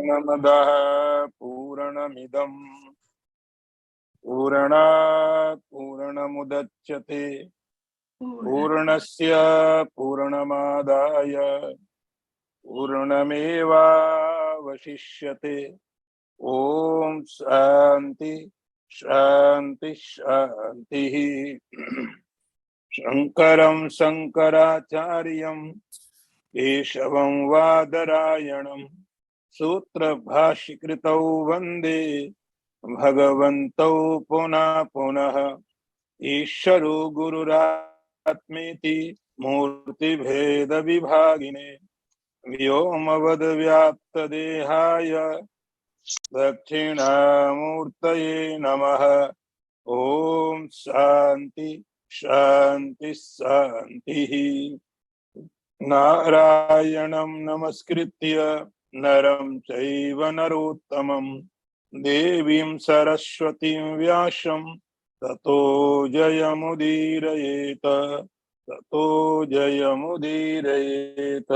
पूर्णमदः पूर्णमिदम् पूर्णात् पूर्णमुदच्यते पूर्णस्य पूर्णमादाय पूर्णमेवावशिष्यते। ओम शांति शांति शांतिः। शंकरं शंकराचार्यं केशवं वादरायणं सूत्रभाष्यकृतौ वन्दे भगवन्तौ पुनः पुनः। ईश्वरो गुरुरात्मेति मूर्तिभेद विभागिने व्योमवद्व्याप्तदेहाय दक्षिणामूर्तये नमः। ओम शांति शांति शांतिः। नारायणं नमस्कृत्य नरं चैव नरोत्तमं देवीं सरस्वतीं व्यासं ततो जयमुदीरयेत ततो जयमुदीरयेत।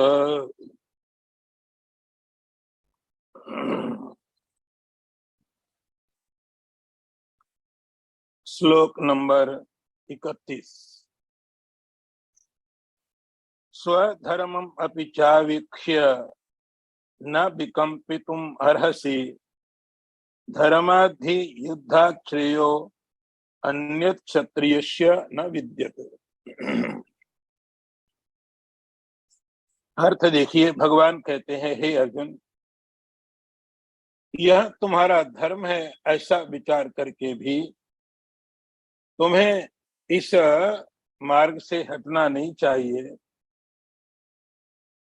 श्लोक नंबर 31। स्वधर्मम् अपि चावीक्ष्य न विकम्पितुम् अर्हसि धर्माद्धि युद्धात् श्रेयो अन्यत् क्षत्रियस्य न विद्यते। अर्थ देखिए, भगवान कहते हैं, हे अर्जुन, यह तुम्हारा धर्म है ऐसा विचार करके भी तुम्हें इस मार्ग से हटना नहीं चाहिए।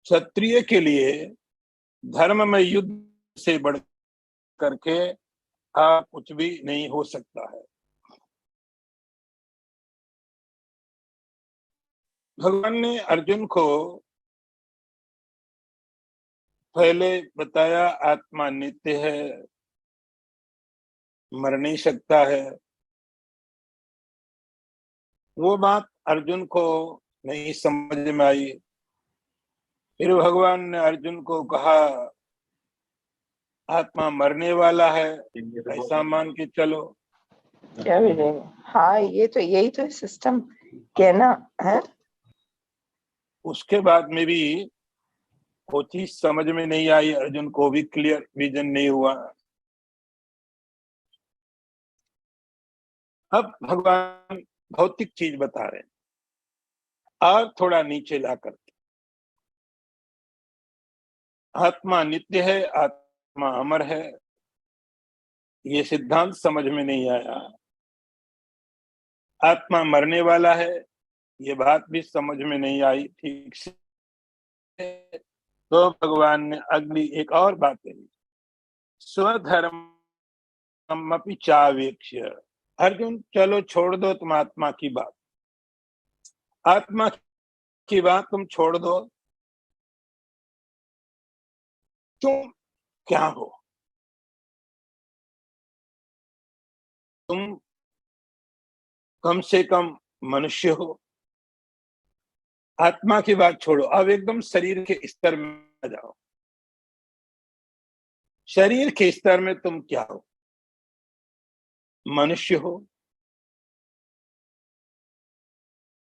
क्षत्रिय के लिए धर्म में युद्ध से बढ़ करके आप कुछ भी नहीं हो सकता है। भगवान ने अर्जुन को पहले बताया आत्मा नित्य है, मर नहीं सकता है। वो बात अर्जुन को नहीं समझ में आई। फिर भगवान ने अर्जुन को कहा आत्मा मरने वाला है, ऐसा मान के चलो। क्या मिलेगा? हाँ, ये तो यही तो सिस्टम कहना है। उसके बाद में भी वो चीज समझ में नहीं आई, अर्जुन को भी क्लियर विजन नहीं हुआ। अब भगवान भौतिक चीज बता रहे हैं और थोड़ा नीचे ला करके आत्मा नित्य है, आत्मा अमर है, ये सिद्धांत समझ में नहीं आया। आत्मा मरने वाला है, ये बात भी समझ में नहीं आई ठीक से। तो भगवान ने अगली एक और बात कही, स्वधर्म अपि चावेक्ष्य। अर्जुन चलो छोड़ दो तुम आत्मा की बात, आत्मा की बात तुम छोड़ दो। तुम क्या हो? तुम कम से कम मनुष्य हो। आत्मा की बात छोड़ो, अब एकदम शरीर के स्तर में आ जाओ। शरीर के स्तर में तुम क्या हो? मनुष्य हो।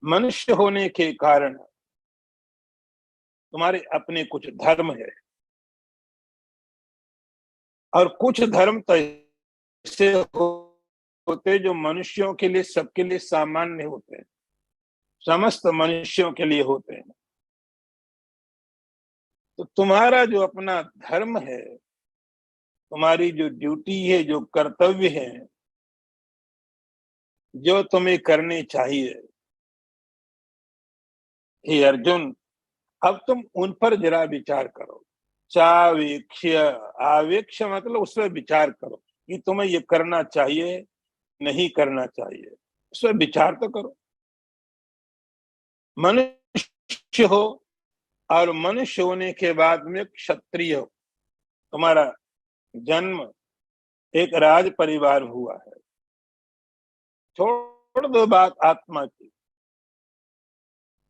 मनुष्य होने के कारण तुम्हारे अपने कुछ धर्म है, और कुछ धर्म तो ऐसे होते जो मनुष्यों के लिए, सबके लिए सामान्य होते हैं, समस्त मनुष्यों के लिए होते हैं। तो तुम्हारा जो अपना धर्म है, तुम्हारी जो ड्यूटी है, जो कर्तव्य है, जो तुम्हें करने चाहिए, हे अर्जुन, अब तुम उन पर जरा विचार करो। चावेक्ष्य, आवेक्ष मतलब उस पर विचार करो कि तुम्हें ये करना चाहिए, नहीं करना चाहिए, उस पर विचार तो करो। मनुष्य हो, और मनुष्य होने के बाद में क्षत्रिय हो। तुम्हारा जन्म एक राज परिवार हुआ है। छोड़ दो बात आत्मा की,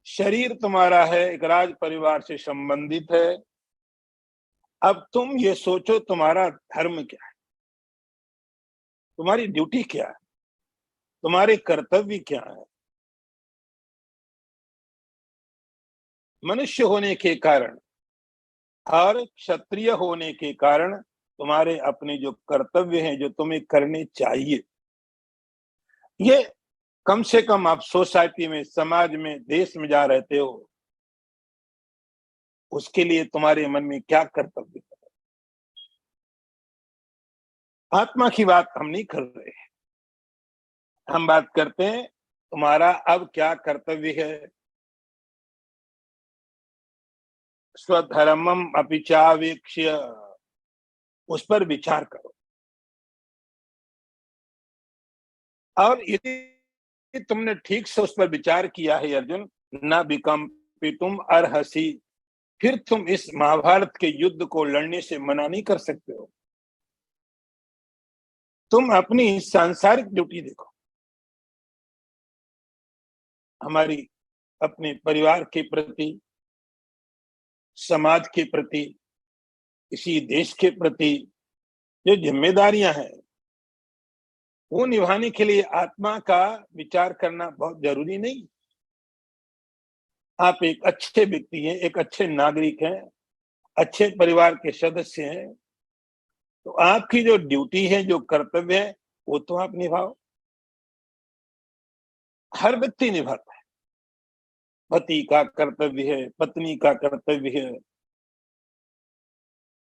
शरीर तुम्हारा है, एक राज परिवार से संबंधित है। अब तुम ये सोचो तुम्हारा धर्म क्या है, तुम्हारी ड्यूटी क्या है, तुम्हारे कर्तव्य क्या है। मनुष्य होने के कारण और क्षत्रिय होने के कारण तुम्हारे अपने जो कर्तव्य हैं, जो तुम्हें करने चाहिए, ये कम से कम आप सोसाइटी में, समाज में, देश में जा रहते हो, उसके लिए तुम्हारे मन में क्या कर्तव्य है। आत्मा की बात हम नहीं कर रहे हैं, हम बात करते हैं तुम्हारा अब क्या कर्तव्य है। स्वधर्मम अपि चावेक्ष्य, उस पर विचार करो। और यदि तुमने ठीक से उस पर विचार किया है अर्जुन, न विकम्पितुम अर्हसि, फिर तुम इस महाभारत के युद्ध को लड़ने से मना नहीं कर सकते हो। तुम अपनी सांसारिक ड्यूटी देखो, हमारी अपने परिवार के प्रति, समाज के प्रति, इसी देश के प्रति जो जिम्मेदारियां हैं, वो निभाने के लिए आत्मा का विचार करना बहुत जरूरी नहीं। आप एक अच्छे व्यक्ति हैं, एक अच्छे नागरिक हैं, अच्छे परिवार के सदस्य हैं, तो आपकी जो ड्यूटी है, जो कर्तव्य है, वो तो आप निभाओ। हर व्यक्ति निभाता है। पति का कर्तव्य है, पत्नी का कर्तव्य है,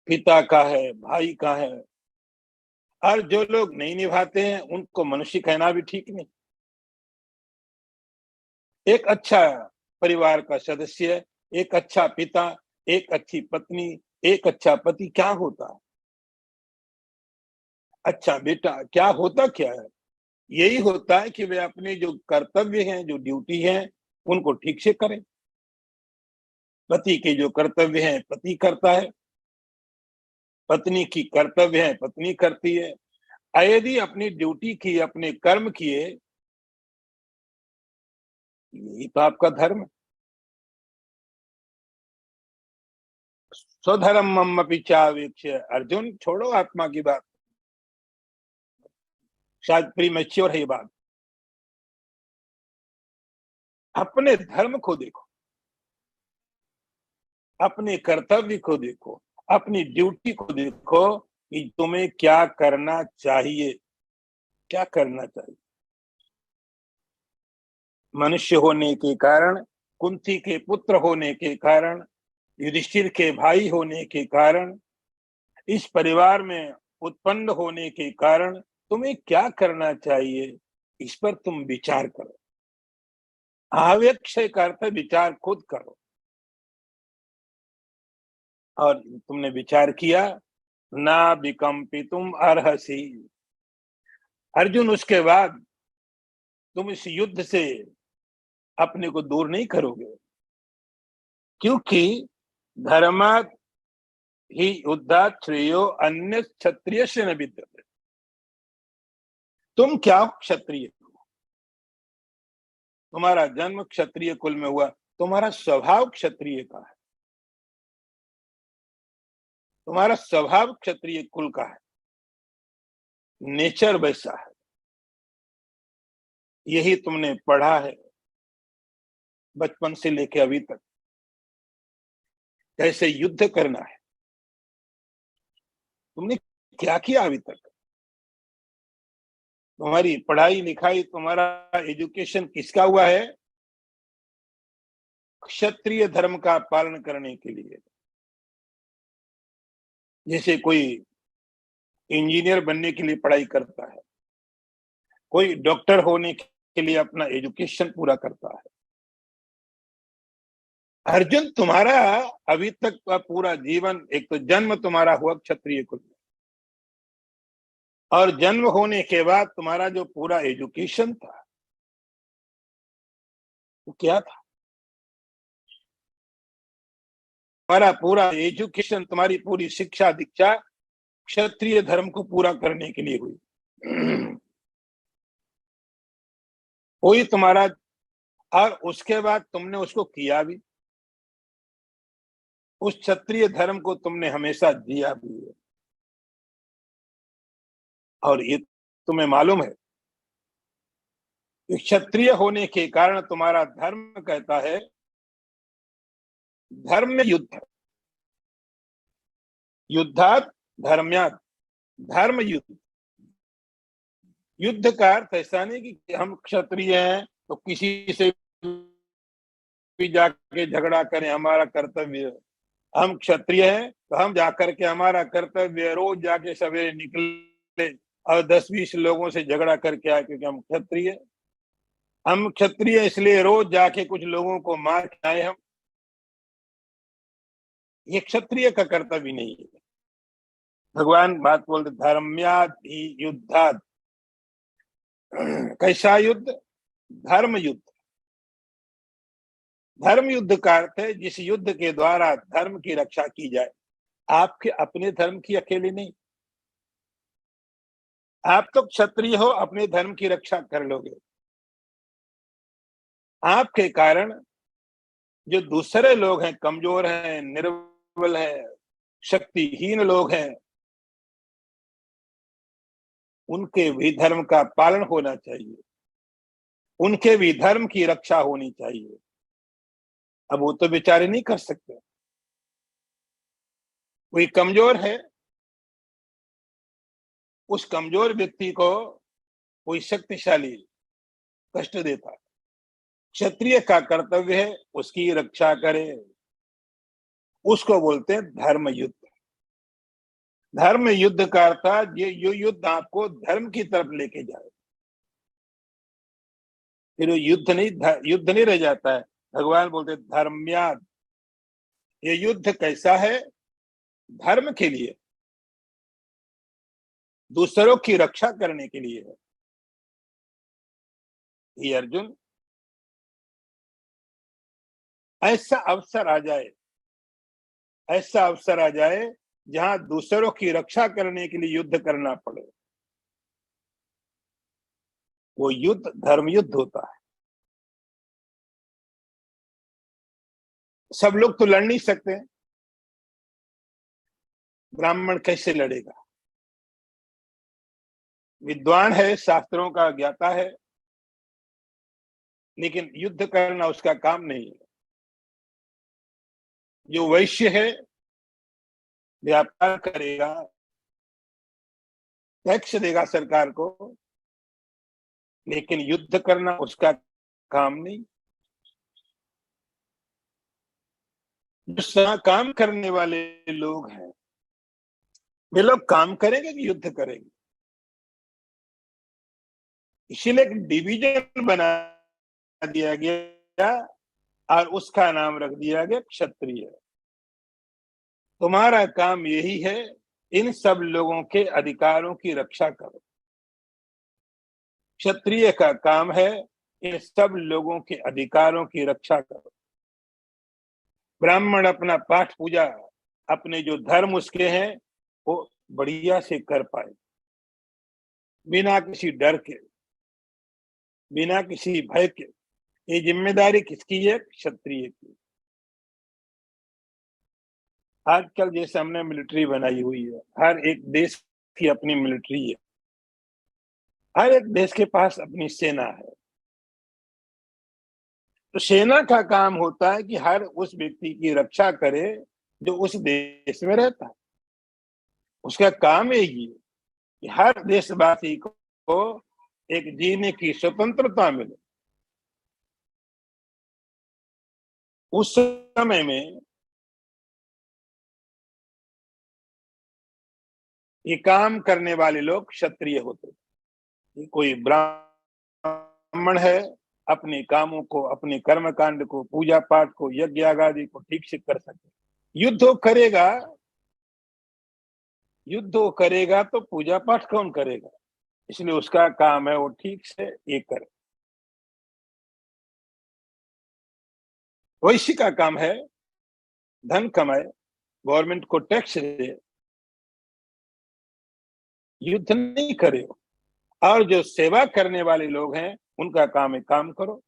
पिता का है, भाई का है। और जो लोग नहीं निभाते हैं उनको मनुष्य कहना भी ठीक नहीं। एक अच्छा परिवार का सदस्य, एक अच्छा पिता, एक अच्छी पत्नी, एक अच्छा पति क्या होता है? अच्छा बेटा क्या होता क्या है? यही होता है कि वे अपने जो कर्तव्य हैं, जो ड्यूटी है, उनको ठीक से करें। पति के जो कर्तव्य हैं पति करता है, पत्नी की कर्तव्य है पत्नी करती है। यदि अपनी ड्यूटी की, अपने कर्म किए, यही तो आपका धर्म है। स्वधर्मम अपि चावेक्ष्य, अर्जुन छोड़ो आत्मा की बात, शायद प्रीमेच्योर है ये बात। अपने धर्म को देखो, अपने कर्तव्य को देखो, अपनी ड्यूटी को देखो कि तुम्हें क्या करना चाहिए, क्या करना चाहिए। मनुष्य होने के कारण, कुंती के पुत्र होने के कारण, युधिष्ठिर के भाई होने के कारण, इस परिवार में उत्पन्न होने के कारण तुम्हें क्या करना चाहिए, इस पर तुम विचार करो। आवेक्षय का अर्थ विचार खुद करो। और तुमने विचार किया, ना विकम्पितुम अर्हसि। अर्जुन उसके बाद तुम इस युद्ध से अपने को दूर नहीं करोगे, क्योंकि धर्मात् ही युद्धात् श्रेयो अन्य क्षत्रिय से न विद्यते। तुम क्या हो? क्षत्रिय। तुम्हारा जन्म क्षत्रिय कुल में हुआ, तुम्हारा स्वभाव क्षत्रिय का है, तुम्हारा स्वभाव क्षत्रिय कुल का है, नेचर वैसा है। यही तुमने पढ़ा है बचपन से लेके अभी तक, कैसे युद्ध करना है। तुमने क्या किया अभी तक? तुम्हारी पढ़ाई लिखाई, तुम्हारा एजुकेशन किसका हुआ है? क्षत्रिय धर्म का पालन करने के लिए। जैसे कोई इंजीनियर बनने के लिए पढ़ाई करता है, कोई डॉक्टर होने के लिए अपना एजुकेशन पूरा करता है। अर्जुन तुम्हारा अभी तक का पूरा जीवन, एक तो जन्म तुम्हारा हुआ क्षत्रिय कुल में, और जन्म होने के बाद तुम्हारा जो पूरा एजुकेशन था वो क्या था? तुम्हारा पूरा एजुकेशन, तुम्हारी पूरी शिक्षा दीक्षा क्षत्रिय धर्म को पूरा करने के लिए हुई। वही तुम्हारा, और उसके बाद तुमने उसको किया भी। उस क्षत्रिय धर्म को तुमने हमेशा जिया भी है। और ये तुम्हें मालूम है कि क्षत्रिय होने के कारण तुम्हारा धर्म कहता है धर्म में युद्ध, युद्धात धर्म्यात, धर्म युद्ध। युद्ध का अर्थ ऐसा नहीं कि हम क्षत्रिय हैं तो किसी से भी जाके झगड़ा करें, हमारा कर्तव्य है। हम क्षत्रिय हैं तो हम जाकर के हमारा कर्तव्य रोज जाके सवेरे निकले और 10-20 लोगों से झगड़ा करके आए, क्योंकि हम क्षत्रिय। हम क्षत्रिय इसलिए रोज जाके कुछ लोगों को मार के आए। हम ये क्षत्रिय का कर्तव्य नहीं है। भगवान बात बोलते धर्म्याद ही युद्धाद। कैसा युद्ध? धर्म युद्ध। धर्म युद्ध का अर्थ है जिस युद्ध के द्वारा धर्म की रक्षा की जाए। आपके अपने धर्म की अकेले नहीं। आप तो क्षत्रिय हो, अपने धर्म की रक्षा कर लोगे। आपके कारण जो दूसरे लोग हैं, कमजोर हैं, निर्बल हैं, शक्तिहीन लोग हैं, उनके भी धर्म का पालन होना चाहिए, उनके भी धर्म की रक्षा होनी चाहिए। अब वो तो बेचारे नहीं कर सकते। कोई कमजोर है, उस कमजोर व्यक्ति को कोई शक्तिशाली कष्ट देता है। क्षत्रिय का कर्तव्य है उसकी रक्षा करे। उसको बोलते हैं धर्म युद्ध। धर्म युद्ध का अर्थ ये युद्ध आपको धर्म की तरफ लेके जाए। फिर वो युद्ध नहीं रह जाता है। भगवान बोलते धर्म्याद। ये युद्ध कैसा है? धर्म के लिए, दूसरों की रक्षा करने के लिए है। ये अर्जुन, ऐसा अवसर आ जाए, ऐसा अवसर आ जाए जहां दूसरों की रक्षा करने के लिए युद्ध करना पड़े, वो युद्ध धर्म युद्ध होता है। सब लोग तो लड़ नहीं सकते। ब्राह्मण कैसे लड़ेगा? विद्वान है, शास्त्रों का ज्ञाता है, लेकिन युद्ध करना उसका काम नहीं है। जो वैश्य है व्यापार करेगा, टैक्स देगा सरकार को, लेकिन युद्ध करना उसका काम नहीं। जो काम करने वाले लोग हैं वे लोग काम करेंगे कि युद्ध करेंगे? इसीलिए एक डिवीजन बना दिया गया और उसका नाम रख दिया गया क्षत्रिय। तुम्हारा काम यही है, इन सब लोगों के अधिकारों की रक्षा करो। क्षत्रिय का काम है इन सब लोगों के अधिकारों की रक्षा करो। ब्राह्मण अपना पाठ पूजा, अपने जो धर्म उसके हैं वो बढ़िया से कर पाए, बिना किसी डर के, बिना किसी भय के। ये जिम्मेदारी किसकी है? क्षत्रिय की। आजकल जैसे हमने मिलिट्री बनाई हुई है, हर एक देश की अपनी मिलिट्री है, हर एक देश के पास अपनी सेना है। तो सेना का काम होता है कि हर उस व्यक्ति की रक्षा करे जो उस देश में रहता है। उसका काम यही है कि हर देशवासी को एक जीने की स्वतंत्रता मिले। उस समय में ये काम करने वाले लोग क्षत्रिय होते थे। कोई ब्राह्मण है, अपने कामों को, अपने कर्मकांड को, पूजा पाठ को, यज्ञ आदि को ठीक से कर सके। युद्ध करेगा तो पूजा पाठ कौन करेगा? इसलिए उसका काम है वो ठीक से ये करे। वैश्य का काम है धन कमाए, गवर्नमेंट को टैक्स दे, युद्ध नहीं करे। और जो सेवा करने वाले लोग हैं उनका काम है काम करो।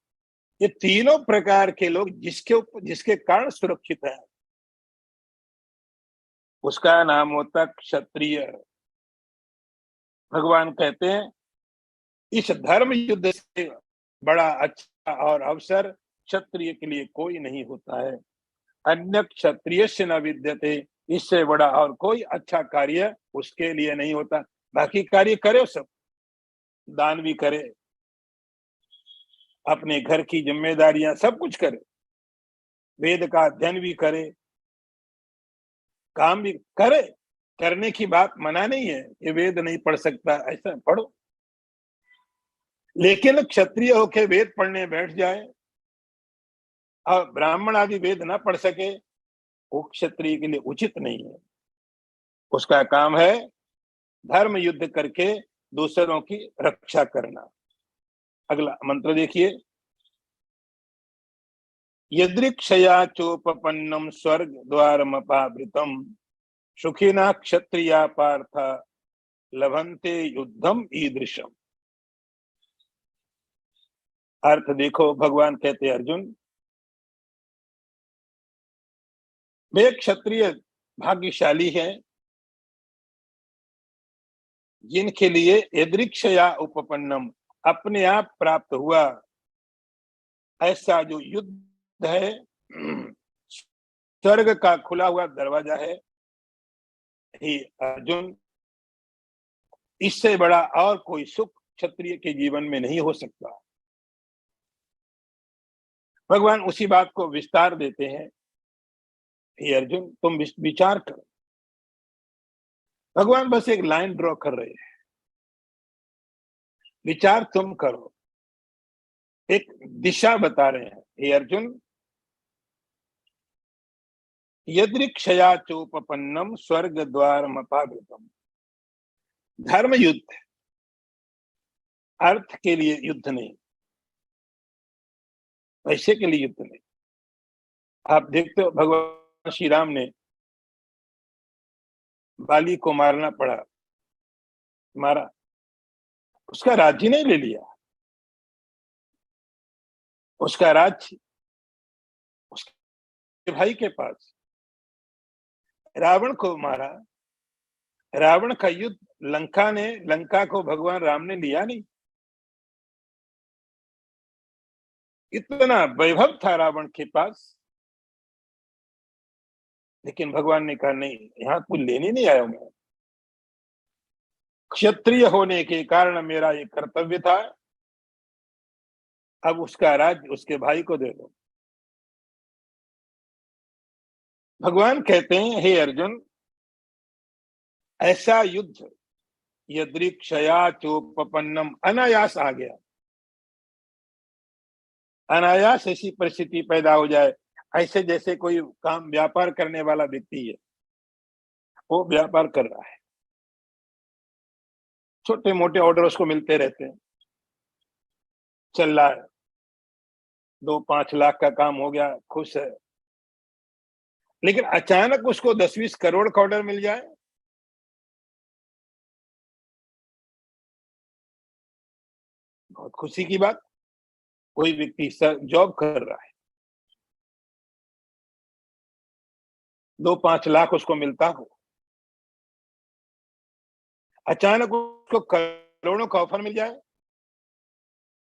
ये तीनों प्रकार के लोग जिसके कारण सुरक्षित है, उसका नाम होता क्षत्रिय। भगवान कहते हैं इस धर्म युद्ध से बड़ा अच्छा और अवसर क्षत्रिय के लिए कोई नहीं होता है। अन्य क्षत्रिय से न विद्यते, इससे बड़ा और कोई अच्छा कार्य उसके लिए नहीं होता। बाकी कार्य करे सब, दान भी करे, अपने घर की जिम्मेदारियां सब कुछ करे, वेद का अध्ययन भी करे, काम भी करे। करने की बात मना नहीं है कि वेद नहीं पढ़ सकता, ऐसा पढ़ो। लेकिन क्षत्रिय होके वेद पढ़ने बैठ जाए और ब्राह्मण आदि वेद ना पढ़ सके, वो क्षत्रिय के लिए उचित नहीं है। उसका काम है धर्म युद्ध करके दूसरों की रक्षा करना। अगला मंत्र देखिए, यदृक्षया चोपपन्नम स्वर्ग द्वारमपावृतम सुखिना क्षत्रिया पार्थ लभन्ते युद्धम ईदृशम। अर्थ देखो, भगवान कहते अर्जुन, वे क्षत्रिय भाग्यशाली हैं जिनके लिए यदृक्षया उपपन्नम, अपने आप प्राप्त हुआ ऐसा जो युद्ध है, स्वर्ग का खुला हुआ दरवाजा है। हे अर्जुन, इससे बड़ा और कोई सुख क्षत्रिय के जीवन में नहीं हो सकता। भगवान उसी बात को विस्तार देते हैं, हे अर्जुन तुम विचार करो। भगवान बस एक लाइन ड्रॉ कर रहे हैं, विचार तुम करो, एक दिशा बता रहे हैं। हे अर्जुन, यदृक्षया चोपपन्नम स्वर्ग द्वारमपावृतम। धर्म युद्ध, अर्थ के लिए युद्ध नहीं, पैसे के लिए युद्ध नहीं। आप देखते हो भगवान श्री राम ने बाली को मारना पड़ा, मारा, उसका राज्य नहीं ले लिया, उसका राज्य उसके भाई के पास। रावण को मारा, रावण का युद्ध लंका को भगवान राम ने लिया नहीं। इतना वैभव था रावण के पास, लेकिन भगवान ने कहा नहीं, यहां कुछ लेने नहीं आया मैं। क्षत्रिय होने के कारण मेरा ये कर्तव्य था, अब उसका राज्य उसके भाई को दे दो। भगवान कहते हैं, हे अर्जुन, ऐसा युद्ध यदृक्षया चोपपन्नम, अनायास आ गया, अनायास ऐसी परिस्थिति पैदा हो जाए, ऐसे जैसे कोई काम व्यापार करने वाला व्यक्ति है, वो व्यापार कर रहा है, छोटे मोटे ऑर्डर उसको मिलते रहते हैं, चल रहा है, 2-5 लाख का काम हो गया, खुश है। लेकिन अचानक उसको 10-20 करोड़ का ऑर्डर मिल जाए, बहुत खुशी की बात। कोई व्यक्ति जॉब कर रहा है, 2-5 लाख उसको मिलता हो, अचानक उसको करोड़ों का ऑफर मिल जाए,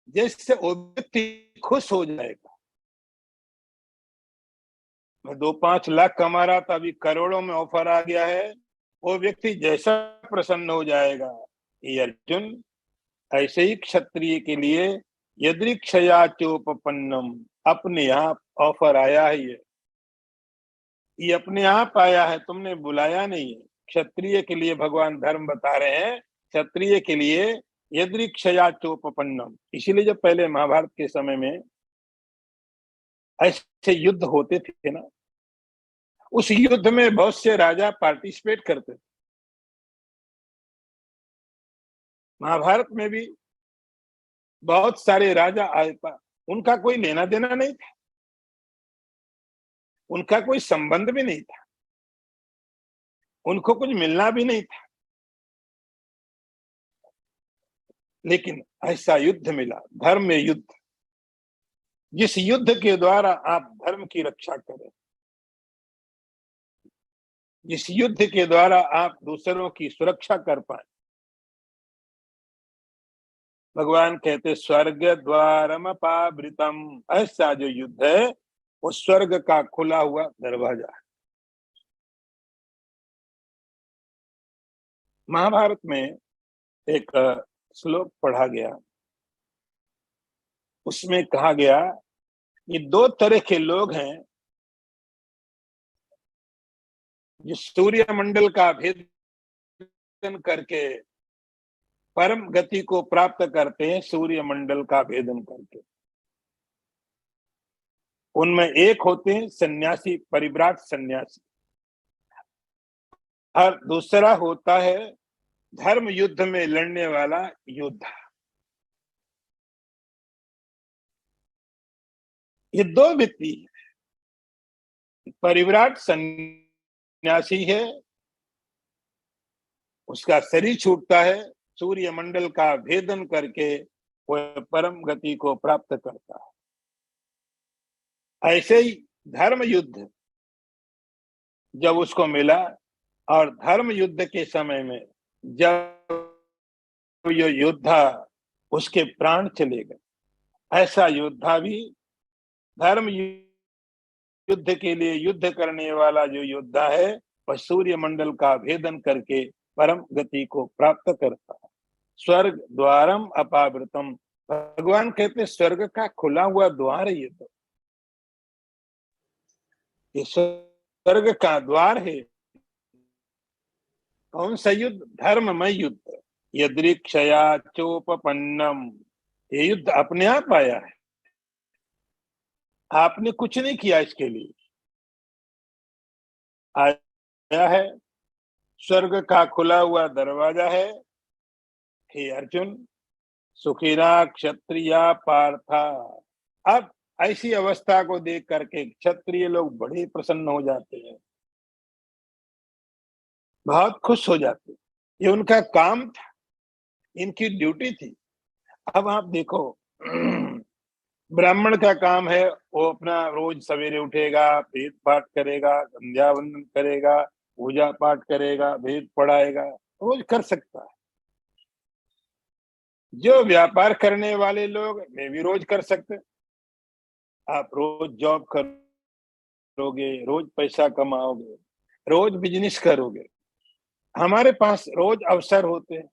जिससे वो व्यक्ति खुश हो जाएगा। मैं 2-5 लाख कमा रहा था, अभी करोड़ों में ऑफर आ गया है, वो व्यक्ति जैसा प्रसन्न हो जाएगा। ये अर्जुन, ऐसे ही क्षत्रिय के लिए यदृक्षया चोपपन्नम, अपने आप ऑफर आया है, ये अपने आप आया है, तुमने बुलाया नहीं है। क्षत्रिय के लिए भगवान धर्म बता रहे हैं, क्षत्रिय के लिए यदृक्षया चोपपन्नम। इसीलिए जब पहले महाभारत के समय में ऐसे युद्ध होते थे ना, उस युद्ध में बहुत से राजा पार्टिसिपेट करते थे। महाभारत में भी बहुत सारे राजा आए, उनका कोई लेना देना नहीं था, उनका कोई संबंध भी नहीं था, उनको कुछ मिलना भी नहीं था, लेकिन ऐसा युद्ध मिला, धर्म में युद्ध, जिस युद्ध के द्वारा आप धर्म की रक्षा करें, जिस युद्ध के द्वारा आप दूसरों की सुरक्षा कर पाए। भगवान कहते स्वर्ग द्वारम अपावृतम, ऐसा जो युद्ध है वो स्वर्ग का खुला हुआ दरवाजा है। महाभारत में एक श्लोक पढ़ा गया, उसमें कहा गया ये दो तरह के लोग हैं जो सूर्य मंडल का भेदन करके परम गति को प्राप्त करते हैं। सूर्य मंडल का भेदन करके उनमें एक होते हैं सन्यासी, परिव्राट सन्यासी, और दूसरा होता है धर्म युद्ध में लड़ने वाला योद्धा। ये दो व्यक्ति, परिव्राट सन्यासी है, उसका शरीर छूटता है, सूर्य मंडल का भेदन करके वह परम गति को प्राप्त करता है। ऐसे ही धर्म युद्ध जब उसको मिला, और धर्म युद्ध के समय में जब ये योद्धा उसके प्राण चले गए, ऐसा योद्धा भी धर्म युद्ध के लिए युद्ध करने वाला जो योद्धा है वह सूर्य मंडल का भेदन करके परम गति को प्राप्त करता है। स्वर्ग द्वारम अपावृतम, भगवान कहते स्वर्ग का खुला हुआ द्वार है ये तो, ये स्वर्ग का द्वार है। कौन सा युद्ध? धर्ममय युद्ध। यदृक्षया चोपपन्नम, ये युद्ध अपने आप आया है, आपने कुछ नहीं किया इसके लिए, आया है। स्वर्ग का खुला हुआ दरवाजा है। हे अर्जुन, सुखीरा क्षत्रिया पार्था। अब ऐसी अवस्था को देख करके क्षत्रिय लोग बड़े प्रसन्न हो जाते हैं, बहुत खुश हो जाते हैं। ये उनका काम था, इनकी ड्यूटी थी। अब आप देखो, ब्राह्मण का काम है वो अपना रोज सवेरे उठेगा, वेद पाठ करेगा, संध्या वंदन करेगा, पूजा पाठ करेगा, वेद पढ़ाएगा, रोज कर सकता है। जो व्यापार करने वाले लोग वे भी रोज कर सकते। आप रोज जॉब करोगे, रोज पैसा कमाओगे, रोज बिजनेस करोगे, हमारे पास रोज अवसर होते हैं।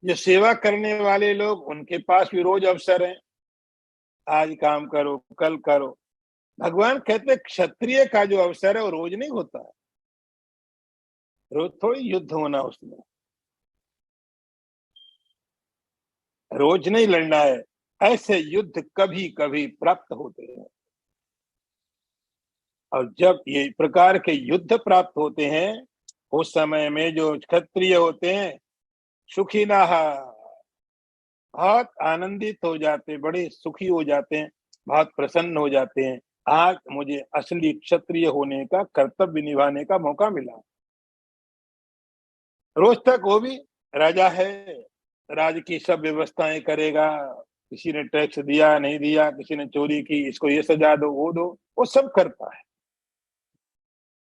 जो सेवा करने वाले लोग उनके पास भी रोज अवसर है, आज काम करो, कल करो। भगवान कहते क्षत्रिय का जो अवसर है वो रोज नहीं होता है, रोज थोड़ी युद्ध होना उसमें, रोज नहीं लड़ना है। ऐसे युद्ध कभी कभी प्राप्त होते हैं, और जब ये प्रकार के युद्ध प्राप्त होते हैं उस समय में जो क्षत्रिय होते हैं सुखी ना, बहुत आनंदित हो जाते, बड़े सुखी हो जाते हैं, बहुत प्रसन्न हो जाते हैं। आज मुझे असली क्षत्रिय होने का, कर्तव्य निभाने का मौका मिला। रोज तक वो भी राजा है, राज की सब व्यवस्थाएं करेगा, किसी ने टैक्स दिया नहीं दिया, किसी ने चोरी की, इसको ये सजा दो वो दो, वो सब करता है।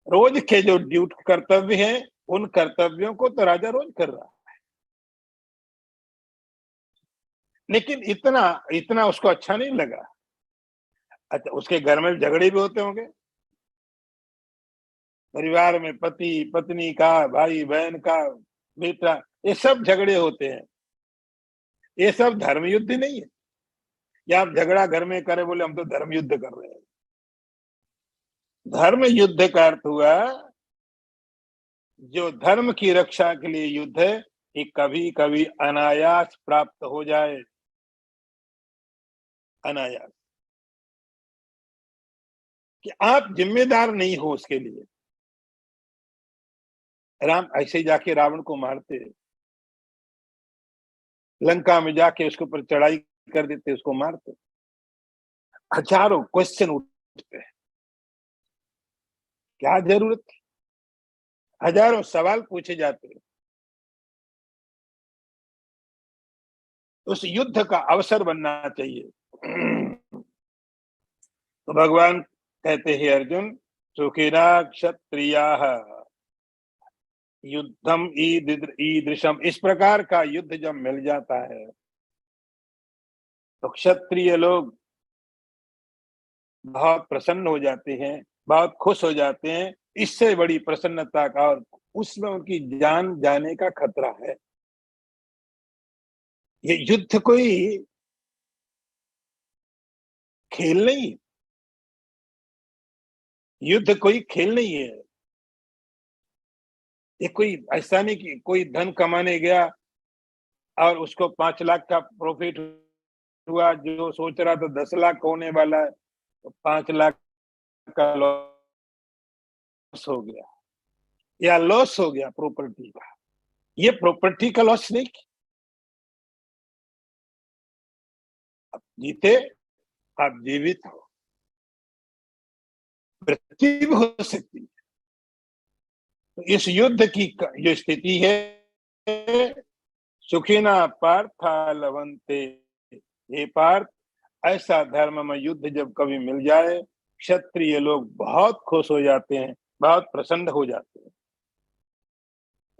रोज के जो ड्यूटी कर्तव्य हैं उन कर्तव्यों को तो राजा रोज कर रहा है, लेकिन इतना इतना उसको अच्छा नहीं लगा। अच्छा, उसके घर में झगड़े भी होते होंगे, परिवार में पति पत्नी का, भाई बहन का, बेटा, ये सब झगड़े होते हैं। ये सब धर्म युद्ध नहीं है। या आप झगड़ा घर में करे बोले हम तो धर्म युद्ध कर रहे हैं। धर्म युद्ध का अर्थ हुआ जो धर्म की रक्षा के लिए युद्ध है, ये कभी कभी अनायास प्राप्त हो जाए, अनायास, कि आप जिम्मेदार नहीं हो उसके लिए। राम ऐसे ही जाके रावण को मारते, लंका में जाके उसके ऊपर चढ़ाई कर देते, उसको मारते, हजारों क्वेश्चन उठते हैं, क्या जरूरत थी, हजारों सवाल पूछे जाते हैं। उस युद्ध का अवसर बनना चाहिए। तो भगवान कहते हैं अर्जुन, सुखिना क्षत्रियाः युद्धम ईदृशम। इस प्रकार का युद्ध जब मिल जाता है तो क्षत्रिय लोग बहुत प्रसन्न हो जाते हैं, बहुत खुश हो जाते हैं। इससे बड़ी प्रसन्नता का और उसमें उनकी जान जाने का खतरा है। ये युद्ध कोई खेल नहीं है, युद्ध कोई खेल नहीं है। ये कोई ऐसा नहीं कि कोई धन कमाने गया और उसको 5 लाख का प्रॉफिट हुआ, जो सोच रहा था 10 लाख होने वाला है तो 5 लाख का लॉस हो गया या लॉस हो गया प्रॉपर्टी का। ये प्रॉपर्टी का लॉस नहीं। आप जीते, आप जीवित हो, मृत्यु भी हो सकती है। तो इस युद्ध की जो स्थिति है, सुखिना पार्था लवंते, हे पार्थ, ऐसा धर्म में युद्ध जब कभी मिल जाए क्षत्रिय लोग बहुत खुश हो जाते हैं, बहुत प्रसन्न हो जाते हैं।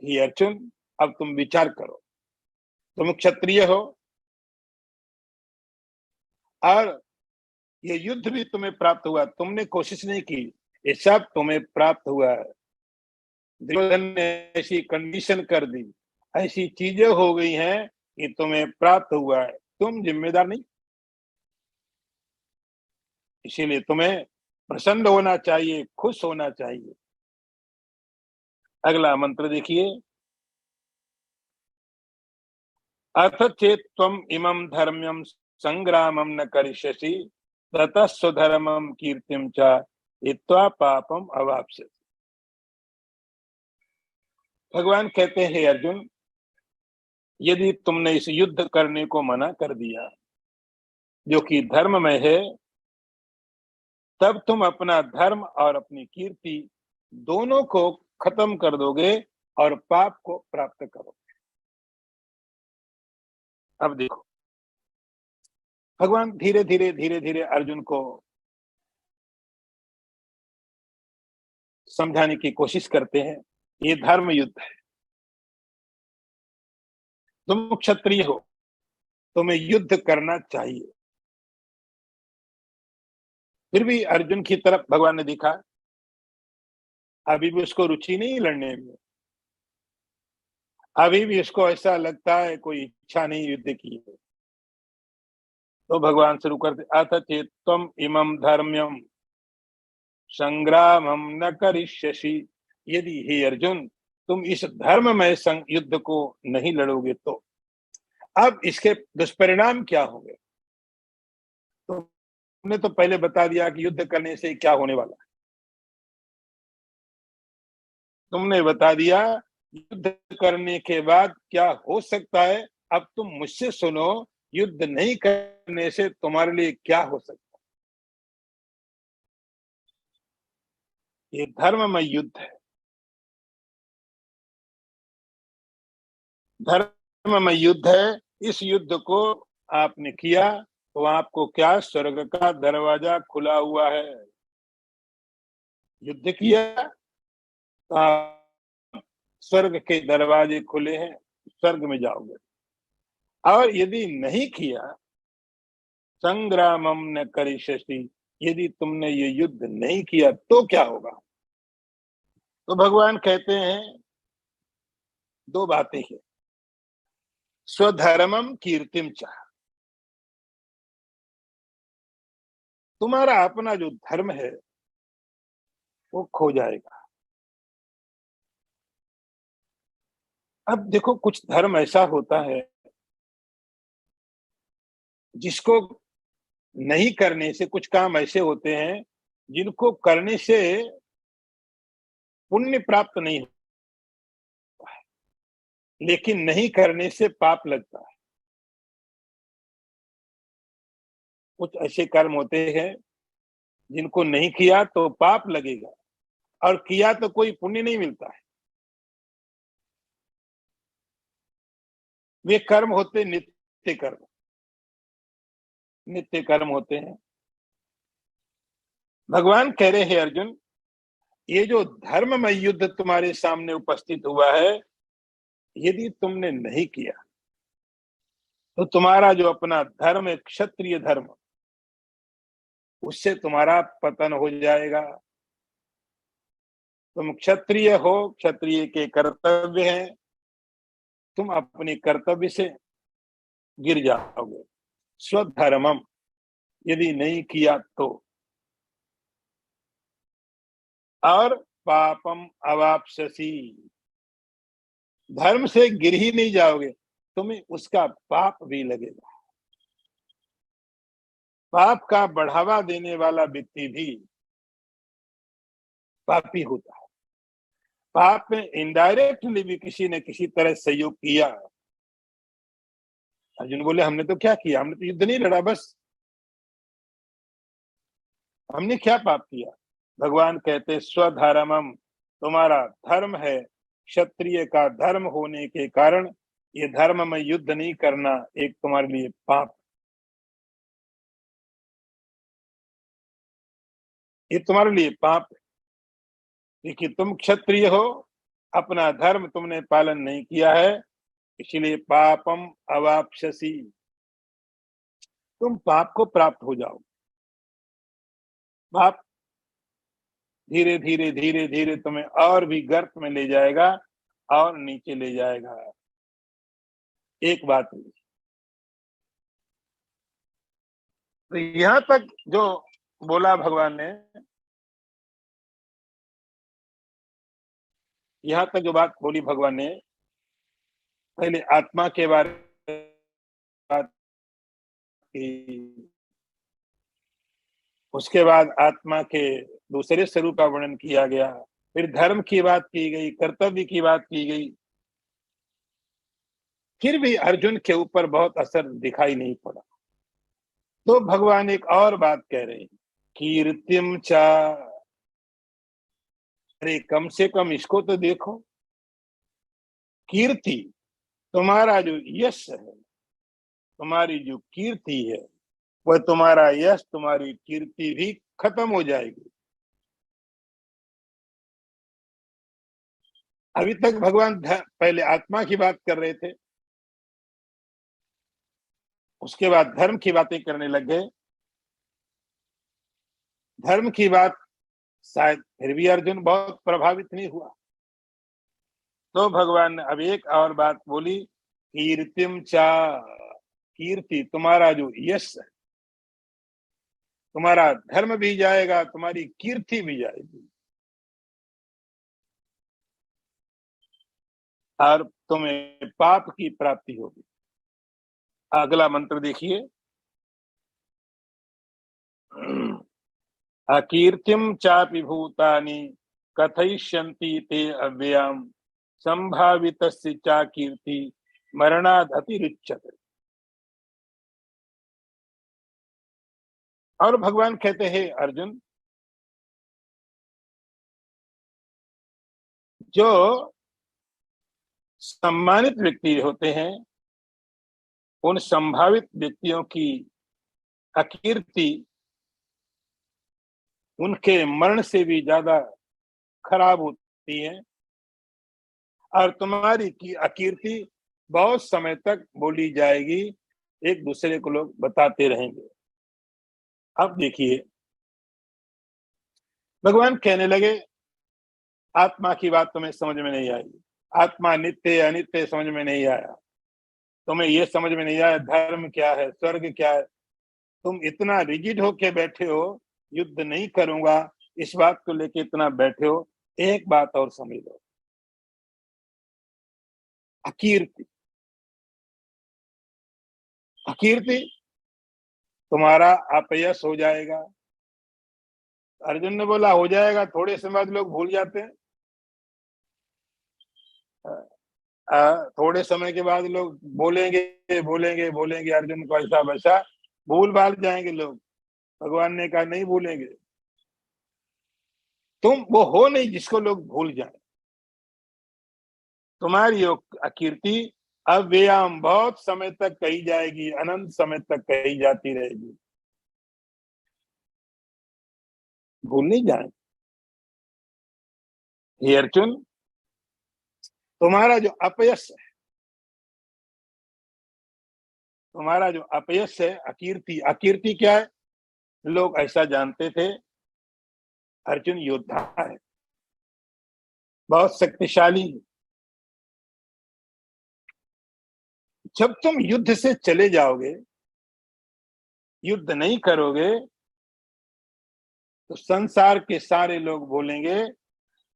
हे अर्जुन, अब तुम विचार करो, तुम क्षत्रिय हो और ये युद्ध भी तुम्हें प्राप्त हुआ, तुमने कोशिश नहीं की, ये सब तुम्हें प्राप्त हुआ है। दुर्योधन ने ऐसी कंडीशन कर दी, ऐसी चीजें हो गई हैं कि तुम्हें प्राप्त हुआ है, तुम जिम्मेदार नहीं। इसीलिए तुम्हें प्रसन्न होना चाहिए, खुश होना चाहिए। अगला मंत्र देखिए, अथ चेत त्वम इमं धर्म्यम संग्रामम न करिष्यसि ततः स्वधर्मम कीर्तिम च हित्वा पापम अवाप्स्यसि। भगवान कहते हैं, अर्जुन, यदि तुमने इस युद्ध करने को मना कर दिया जो कि धर्म में है, तब तुम अपना धर्म और अपनी कीर्ति दोनों को खत्म कर दोगे और पाप को प्राप्त करोगे। अब देखो, भगवान धीरे धीरे अर्जुन को समझाने की कोशिश करते हैं, ये धर्म युद्ध है, तुम क्षत्रिय हो, तुम्हें युद्ध करना चाहिए। फिर भी अर्जुन की तरफ भगवान ने देखा, अभी भी उसको रुचि नहीं लड़ने में, अभी भी उसको ऐसा लगता है कोई इच्छा नहीं युद्ध की है। तो भगवान शुरू करते, अथ चेत्त्वम इमं धर्म्यम संग्रामम न करिष्यसि। यदि हे अर्जुन तुम इस धर्म में युद्ध को नहीं लड़ोगे तो अब इसके दुष्परिणाम क्या होंगे? तो तुमने तो पहले बता दिया कि युद्ध करने से क्या होने वाला है। तुमने बता दिया युद्ध करने के बाद क्या हो सकता है। अब तुम मुझसे सुनो, युद्ध नहीं करने से तुम्हारे लिए क्या हो सकता है। ये धर्म में युद्ध है, धर्म में युद्ध है। इस युद्ध को आपने किया तो आपको क्या स्वर्ग का दरवाजा खुला हुआ है। युद्ध किया तो आप स्वर्ग के दरवाजे खुले हैं, स्वर्ग में जाओगे। और यदि नहीं किया, संग्रामम न करिष्यसि, यदि तुमने ये युद्ध नहीं किया तो क्या होगा? तो भगवान कहते हैं दो बातें हैं, स्वधर्मम कीर्तिम च, तुम्हारा अपना जो धर्म है वो खो जाएगा। अब देखो, कुछ धर्म ऐसा होता है जिसको नहीं करने से, कुछ काम ऐसे होते हैं जिनको करने से पुण्य प्राप्त नहीं होता है, लेकिन नहीं करने से पाप लगता है। कुछ ऐसे कर्म होते हैं जिनको नहीं किया तो पाप लगेगा और किया तो कोई पुण्य नहीं मिलता है। वे कर्म होते नित्य कर्म, नित्य कर्म होते हैं। भगवान कह रहे हैं, अर्जुन, ये जो धर्ममय युद्ध तुम्हारे सामने उपस्थित हुआ है, यदि तुमने नहीं किया तो तुम्हारा जो अपना धर्म है, क्षत्रिय धर्म, उससे तुम्हारा पतन हो जाएगा। तुम क्षत्रिय हो, क्षत्रिय के कर्तव्य हैं, तुम अपने कर्तव्य से गिर जाओगे। स्वधर्मम यदि नहीं किया तो, और पापम अवाप्स्यसि, धर्म से गिर ही नहीं जाओगे, तुम्हें उसका पाप भी लगेगा। पाप का बढ़ावा देने वाला व्यक्ति भी पापी होता है। पाप में इनडायरेक्टली भी किसी ने किसी तरह सहयोग किया। अर्जुन बोले हमने तो क्या किया, हमने तो युद्ध नहीं लड़ा, बस हमने क्या पाप किया। भगवान कहते स्वधर्मम, तुम्हारा धर्म है, क्षत्रिय का धर्म होने के कारण ये धर्म में युद्ध नहीं करना एक तुम्हारे लिए पाप, ये तुम्हारे लिए पाप है। देखिए तुम क्षत्रिय हो, अपना धर्म तुमने पालन नहीं किया है, इसलिए पापम अवाप्स्यसि, तुम पाप को प्राप्त हो जाओ। पाप धीरे धीरे धीरे धीरे तुम्हें और भी गर्त में ले जाएगा और नीचे ले जाएगा। एक बात हुई तो यहां तक जो बोला भगवान ने, यहां तक जो बात बोली भगवान ने, पहले आत्मा के बारे में बात की, उसके बाद आत्मा के दूसरे स्वरूप का वर्णन किया गया, फिर धर्म की बात की गई, कर्तव्य की बात की गई, फिर भी अर्जुन के ऊपर बहुत असर दिखाई नहीं पड़ा। तो भगवान एक और बात कह रहे हैं, कीर्तिम चा, अरे कम से कम इसको तो देखो। कीर्ति, तुम्हारा जो यश है, तुम्हारी जो कीर्ति है, वह तुम्हारा यश, तुम्हारी कीर्ति भी खत्म हो जाएगी। अभी तक भगवान पहले आत्मा की बात कर रहे थे, उसके बाद धर्म की बातें करने लग गए। धर्म की बात शायद फिर भी अर्जुन बहुत प्रभावित नहीं हुआ, तो भगवान ने अब एक और बात बोली, कीर्तिम चा, कीर्ति तुम्हारा जो यश है, तुम्हारा धर्म भी जाएगा, तुम्हारी कीर्ति भी जाएगी, और तुम्हें पाप की प्राप्ति होगी। अगला मंत्र देखिए, अकीर्तिम चापि भूतानि कथयिष्यन्ति ते अव्ययम् संभावितस्य चा कीर्ति मरणाद अतिरिच्यते। और भगवान कहते हैं अर्जुन, जो सम्मानित व्यक्ति होते हैं, उन संभावित व्यक्तियों की अकीर्ति उनके मरण से भी ज्यादा खराब होती है, और तुम्हारी की अकीर्ति बहुत समय तक बोली जाएगी, एक दूसरे को लोग बताते रहेंगे। अब देखिए भगवान कहने लगे, आत्मा की बात तुम्हें समझ में नहीं आई, आत्मा नित्य अनित्य समझ में नहीं आया, तुम्हें यह समझ में नहीं आया धर्म क्या है, स्वर्ग क्या है, तुम इतना रिजिड होके बैठे हो, युद्ध नहीं करूंगा इस बात को लेके इतना बैठे हो। एक बात और समझ लो, अकीर्ति, अकीर्ति तुम्हारा अपयश हो जाएगा। अर्जुन ने बोला हो जाएगा, थोड़े समय बाद लोग भूल जाते हैं। थोड़े समय के बाद लोग बोलेंगे बोलेंगे बोलेंगे अर्जुन को ऐसा वैसा, भूल भाल जाएंगे लोग। भगवान ने कहा नहीं भूलेंगे, तुम वो हो नहीं जिसको लोग भूल जाए। तुम्हारी कीर्ति अव्ययम बहुत समय तक कही जाएगी, अनंत समय तक कही जाती रहेगी, भूल नहीं जाए। हे अर्जुन, तुम्हारा जो अपयश है, तुम्हारा जो अपयश है, अकीर्ति, अकीर्ति क्या है? लोग ऐसा जानते थे अर्जुन योद्धा है, बहुत शक्तिशाली है। जब तुम युद्ध से चले जाओगे, युद्ध नहीं करोगे, तो संसार के सारे लोग बोलेंगे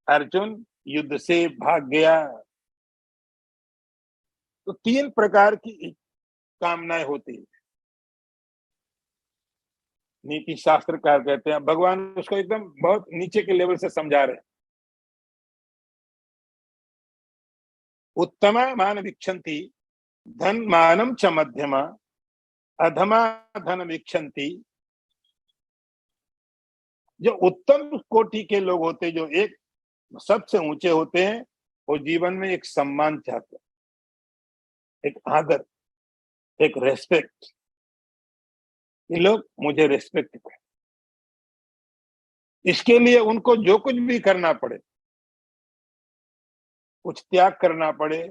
अर्जुन युद्ध से भाग गया। तो 3 प्रकार की कामनाएं होती है। नीति शास्त्रकार कहते हैं, भगवान उसको एकदम बहुत नीचे के लेवल से समझा रहे हैं। उत्तमा मान वीक्षन्ति धन मानम च मध्यमा अधमा धन वीक्षन्ति। जो उत्तम कोटि के लोग होते हैं, जो एक सबसे ऊंचे होते हैं, वो जीवन में एक सम्मान चाहते हैं, एक आदर, एक रेस्पेक्ट। ये लोग मुझे रेस्पेक्ट करें, इसके लिए उनको जो कुछ भी करना पड़े, कुछ त्याग करना पड़े,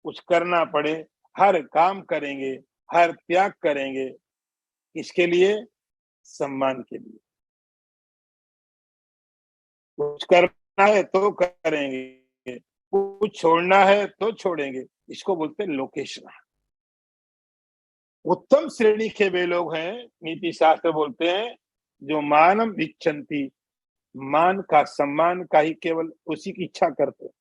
कुछ करना पड़े, हर काम करेंगे, हर त्याग करेंगे। इसके लिए? सम्मान के लिए। कुछ करना है तो करेंगे, कुछ छोड़ना है तो छोड़ेंगे। इसको बोलते हैं लोकेशन। उत्तम श्रेणी के वे लोग हैं, नीति शास्त्र बोलते हैं, जो मानम इच्छन्ति, मान का, सम्मान का ही केवल उसी की इच्छा करते हैं।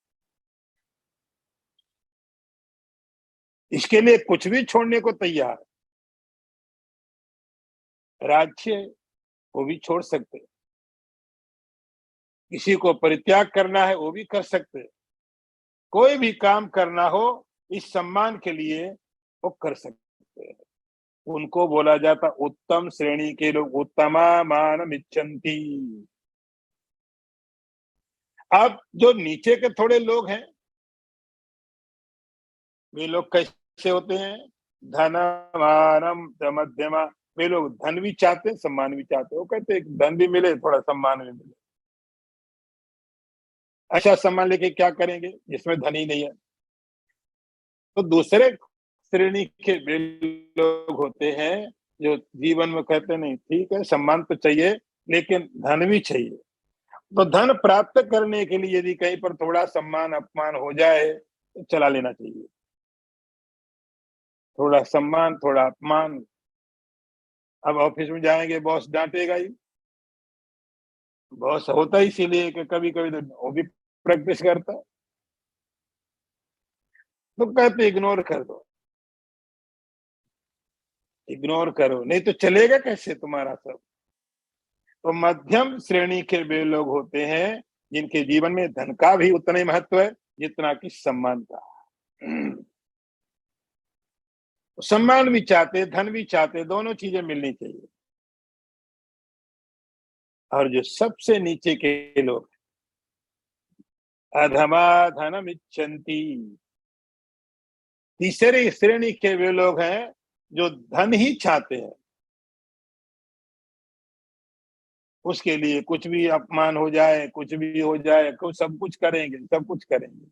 इसके लिए कुछ भी छोड़ने को तैयार। राज्य वो भी छोड़ सकते, किसी को परित्याग करना है वो भी कर सकते, कोई भी काम करना हो इस सम्मान के लिए वो कर सकते हैं। उनको बोला जाता उत्तम श्रेणी के लोग, उत्तमा मानम इच्छन्ति। अब जो नीचे के थोड़े लोग हैं, वे लोग कैसे होते हैं? धनमानम मध्यमा। वे लोग धन भी चाहते हैं, सम्मान भी चाहते हैं। वो कहते हैं धन भी मिले, थोड़ा सम्मान भी मिले। अच्छा सम्मान लेके क्या करेंगे जिसमें धन ही नहीं है? तो दूसरे श्रेणी के वे लोग होते हैं जो जीवन में कहते नहीं, ठीक है सम्मान तो चाहिए लेकिन धन भी चाहिए। तो धन प्राप्त करने के लिए यदि कहीं पर थोड़ा सम्मान अपमान हो जाए तो चला लेना चाहिए। थोड़ा सम्मान, थोड़ा अपमान। अब ऑफिस में जाएंगे, बॉस डांटेगा ही। बॉस होता ही इसीलिए कि कभी कभी तो वो भी प्रैक्टिस करता है, तो कहते इग्नोर कर दो, इग्नोर करो, नहीं तो चलेगा कैसे तुम्हारा सब। तो मध्यम श्रेणी के वे लोग होते हैं जिनके जीवन में धन का भी उतना ही महत्व है जितना कि सम्मान का। सम्मान भी चाहते, धन भी चाहते, दोनों चीजें मिलनी चाहिए। और जो सबसे नीचे के लोग, अधमा धनम इच्छन्ति, तीसरी श्रेणी के वे लोग हैं जो धन ही चाहते हैं, उसके लिए कुछ भी अपमान हो जाए, कुछ भी हो जाए, कुछ सब कुछ करेंगे, सब कुछ करेंगे।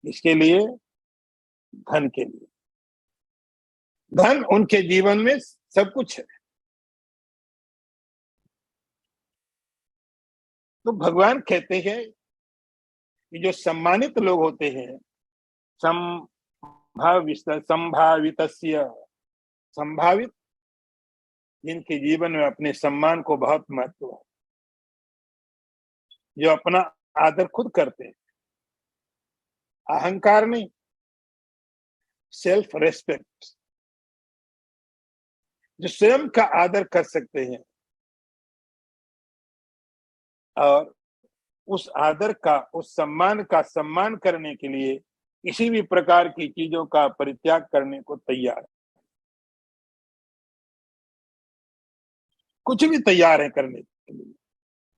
इसके लिए? धन के लिए। धन उनके जीवन में सब कुछ है। तो भगवान कहते हैं कि जो सम्मानित लोग होते हैं, संभावित, जिनके जीवन में अपने सम्मान को बहुत महत्व है, जो अपना आदर खुद करते हैं, अहंकार नहीं, सेल्फ रेस्पेक्ट, जो स्वयं का आदर कर सकते हैं और उस आदर का, उस सम्मान का सम्मान करने के लिए किसी भी प्रकार की चीजों का परित्याग करने को तैयार, कुछ भी तैयार है करने के लिए।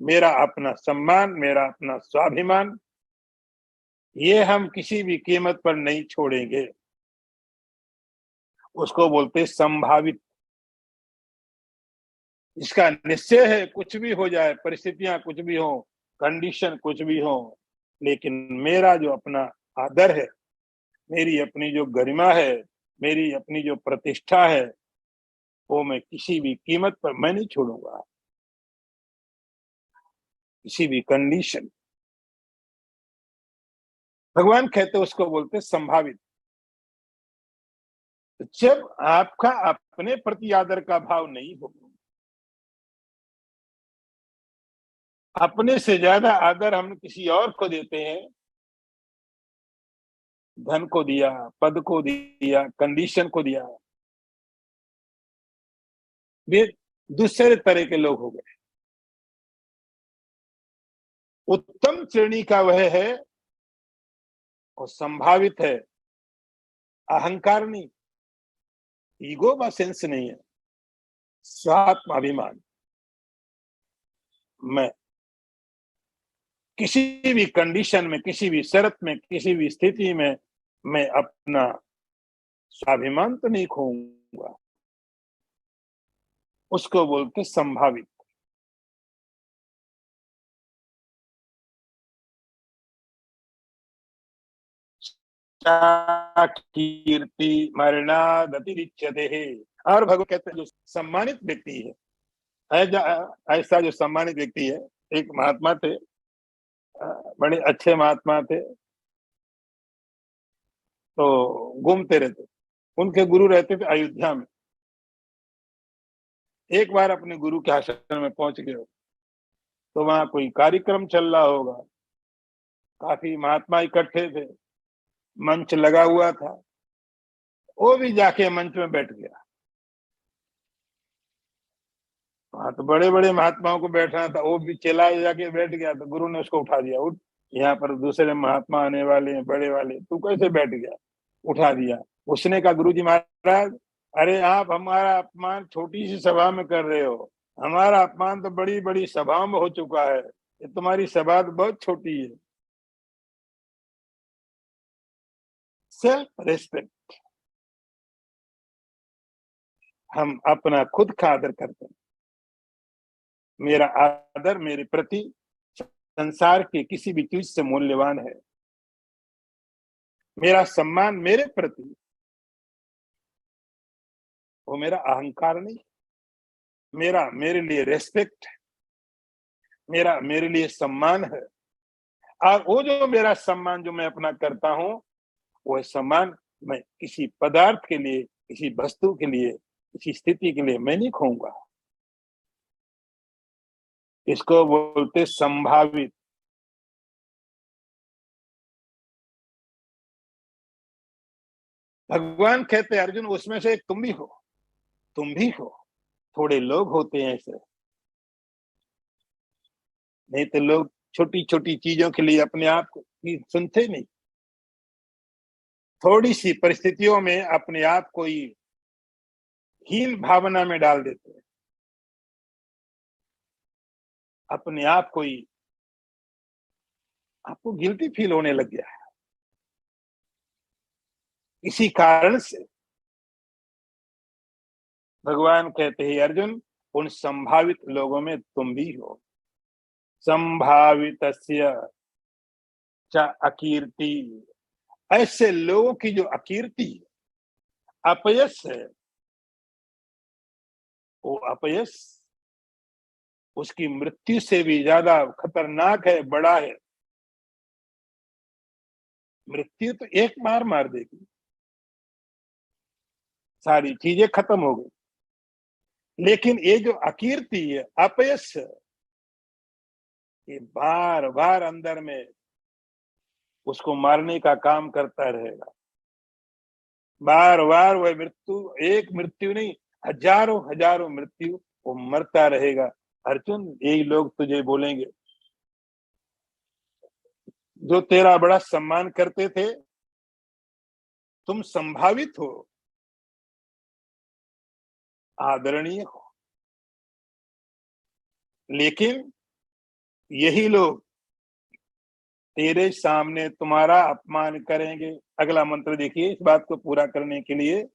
मेरा अपना सम्मान, मेरा अपना स्वाभिमान, ये हम किसी भी कीमत पर नहीं छोड़ेंगे। उसको बोलते संभावित। इसका निश्चय है, कुछ भी हो जाए, परिस्थितियां कुछ भी हो, कंडीशन कुछ भी हो, लेकिन मेरा जो अपना आदर है, मेरी अपनी जो गरिमा है, मेरी अपनी जो प्रतिष्ठा है, वो मैं किसी भी कीमत पर मैं नहीं छोड़ूंगा, किसी भी कंडीशन। भगवान कहते उसको बोलते संभावित। जब आपका अपने प्रति आदर का भाव नहीं होगा, अपने से ज्यादा आदर हम किसी और को देते हैं, धन को दिया, पद को दिया, कंडीशन को दिया, वे दूसरे तरह के लोग हो गए। उत्तम श्रेणी का वह है और संभावित है, अहंकार नहीं, ईगो का सेंस नहीं है, स्वात्माभिमान। मैं किसी भी कंडीशन में, किसी भी शर्त में, किसी भी स्थिति में मैं अपना स्वाभिमान तो नहीं खोऊंगा, उसको बोलते संभावित। कीर्ति मरणाद अतिरिच्यते है। और भगवान कहते हैं जो सम्मानित व्यक्ति है, ऐसा जो सम्मानित व्यक्ति है, एक महात्मा थे, बड़े अच्छे महात्मा थे, तो घूमते रहते, उनके गुरु रहते थे अयोध्या में। एक बार अपने गुरु के आश्रम में पहुंच गए, तो वहां कोई कार्यक्रम चल रहा होगा, काफी महात्मा इकट्ठे थे, मंच लगा हुआ था, वो भी जाके मंच में बैठ गया। हाँ, तो बड़े बड़े महात्माओं को बैठना था, वो भी चला जाके बैठ गया, तो गुरु ने उसको उठा दिया, उठ, यहाँ पर दूसरे महात्मा आने वाले हैं, बड़े वाले, तू कैसे बैठ गया? उठा दिया। उसने कहा, गुरु जी महाराज, अरे आप हमारा अपमान छोटी सी सभा में कर रहे हो, हमारा अपमान तो बड़ी बड़ी सभाओं में हो चुका है, ये तुम्हारी सभा तो बहुत छोटी है। सेल्फ रेस्पेक्ट, हम अपना खुद का आदर करते हैं। मेरा आदर मेरे प्रति संसार के किसी भी चीज से मूल्यवान है। मेरा सम्मान मेरे प्रति, वो मेरा अहंकार नहीं, मेरा मेरे लिए रेस्पेक्ट है, मेरा मेरे लिए सम्मान है। और वो जो मेरा सम्मान जो मैं अपना करता हूं, वो सम्मान मैं किसी पदार्थ के लिए, किसी वस्तु के लिए, किसी स्थिति के लिए मैं नहीं खोऊंगा। इसको बोलते संभावित। भगवान कहते अर्जुन, उसमें से एक तुम भी हो, तुम भी हो। थोड़े लोग होते हैं ऐसे, नहीं तो लोग छोटी छोटी चीजों के लिए अपने आप को सुनते नहीं, थोड़ी सी परिस्थितियों में अपने आप को ही हीन भावना में डाल देते हैं, अपने आप को ही, आपको गिल्टी फील होने लग गया है इसी कारण से। भगवान कहते हैं अर्जुन, उन संभावित लोगों में तुम भी हो। संभावितस्य च अकीर्ति, ऐसे लोगों की जो अकीर्ति, अपयश है, वो अपयश उसकी मृत्यु से भी ज्यादा खतरनाक है, बड़ा है। मृत्यु तो एक बार मार देगी, सारी चीजें खत्म हो गई, लेकिन ये जो अकीर्ति है, अपयश, ये बार बार अंदर में उसको मारने का काम करता रहेगा। बार बार वह मृत्यु, एक मृत्यु नहीं, हजारों हजारों मृत्यु वो मरता रहेगा। अर्जुन, यही लोग तुझे बोलेंगे, जो तेरा बड़ा सम्मान करते थे, तुम संभावित हो, आदरणीय हो, लेकिन यही लोग तेरे सामने तुम्हारा अपमान करेंगे। अगला मंत्र देखिए, इस बात को पूरा करने के लिए,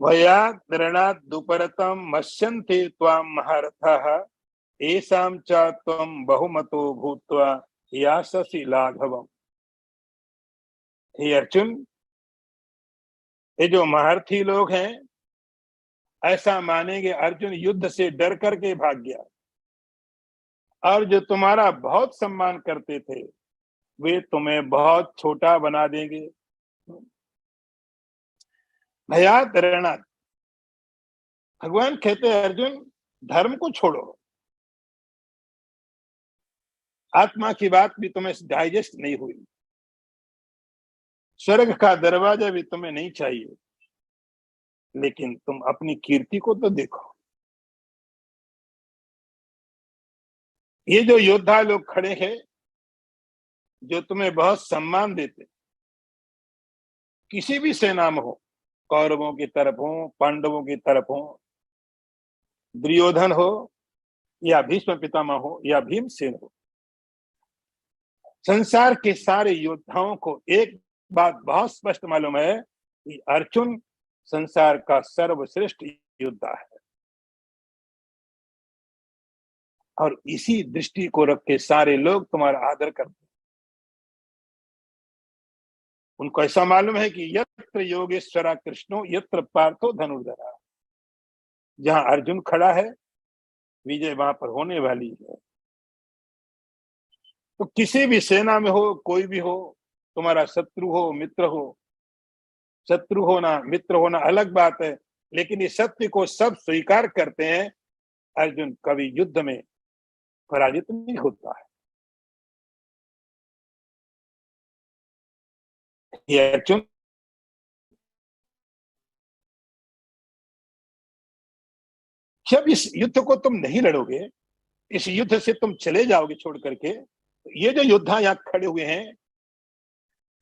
भयात् त्रणात् दुपरतम मत्स्यन्ते त्वां महारथाः एषां च त्वं बहुमतो भूत्वा यास्यसि लाघवम्। हे अर्जुन, ये जो महारथी लोग हैं, ऐसा मानेंगे अर्जुन युद्ध से डर करके भाग गया, और जो तुम्हारा बहुत सम्मान करते थे वे तुम्हें बहुत छोटा बना देंगे। भयात रणा, भगवान कहते हैं अर्जुन धर्म को छोड़ो, आत्मा की बात भी तुम्हें डाइजेस्ट नहीं हुई, स्वर्ग का दरवाजा भी तुम्हें नहीं चाहिए, लेकिन तुम अपनी कीर्ति को तो देखो। ये जो योद्धा लोग खड़े हैं, जो तुम्हें बहुत सम्मान देते, किसी भी सेना में हो, कौरवों की तरफ हो, पांडवों की तरफ हो, दुर्योधन हो या भीष्म पितामह हो या भीमसेन हो, संसार के सारे योद्धाओं को एक बात बहुत स्पष्ट मालूम है कि अर्जुन संसार का सर्वश्रेष्ठ योद्धा है, और इसी दृष्टि को रख के सारे लोग तुम्हारा आदर करते हैं। उनको ऐसा मालूम है कि यत्र योगेश्वरा कृष्णो यत्र पार्थो धनुर्धरा, जहां अर्जुन खड़ा है विजय वहां पर होने वाली है। तो किसी भी सेना में हो, कोई भी हो, तुम्हारा शत्रु हो मित्र हो, शत्रु होना मित्र होना अलग बात है, लेकिन इस सत्य को सब स्वीकार करते हैं, अर्जुन कभी युद्ध में पराजित नहीं होता है। ये अर्जुन जब इस युद्ध को तुम नहीं लड़ोगे, इस युद्ध से तुम चले जाओगे छोड़ करके, तो ये जो योद्धा यहाँ खड़े हुए हैं,